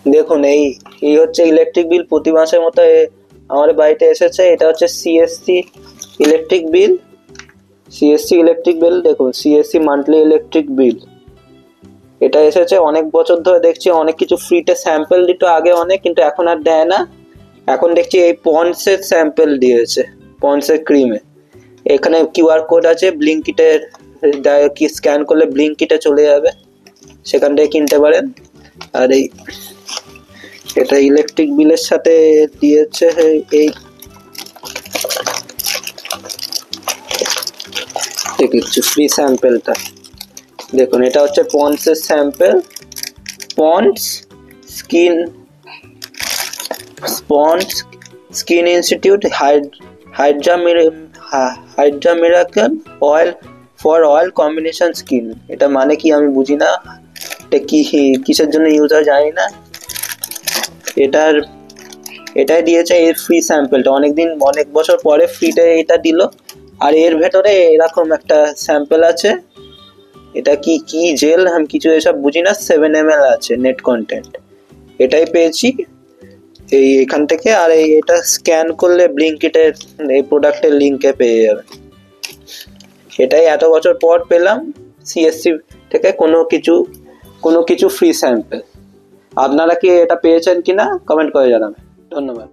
দেখুন এই এই হচ্ছে ইলেকট্রিক বিল প্রতি মাসের মতো আমাদের বাড়িতে এসেছে। এটা হচ্ছে CSC electric bill. CSC electric bill দেখুন, সিএসসি মান্থলি ইলেকট্রিক বিল। এটা এসেছে অনেক বছর ধরে দেখছি অনেক কিছু ফ্রিতে স্যাম্পল দিত আগে অনেক, কিন্তু এখন আর দেয় না। এখন দেখছি এই পন্ডসের স্যাম্পল দিয়েছে, পন্ডসের ক্রিমে। এখানে কিউআর কোড আছে, ব্লিঙ্কিটের কি স্ক্যান করলে ব্লিঙ্কিটে চলে যাবে, সেখান থেকে কিনতে পারেন। আর এই এটা ইলেকট্রিক বিলের সাথে দিয়েছে এই কিছু ফ্রি স্যাম্পেলটা দেখুন। এটা হচ্ছে পন্ডসের sample, Pond's skin Pond's skin institute hydra miracle oil for oil combination skin. এটা মানে কি আমি বুঝি না, এটা কি কিসের জন্য ইউজ হয় জানি না। এটাই দিয়েছে এর ফ্রি স্যাম্পেলটা, অনেক বছর পরে ফ্রিতে এটা দিল। আর এর ভেতরে এরকম একটা স্যাম্পেল আছে, এটা কি কি জেল আমি কিছু এসব বুঝি না, 7 ml আছে নেট কন্টেন্ট। এটাই পেয়েছি এখান থেকে। আর এটা স্ক্যান করলে ব্লিঙ্কিটের এই প্রোডাক্টের লিঙ্কে পেয়ে যাবে। এটাই এত বছর পর পেলাম সিএসসি থেকে কোনো কিছু ফ্রি স্যাম্পেল। আপনারা কি এটা পেয়েছেন কিনা কমেন্ট করে জানাবেন। ধন্যবাদ।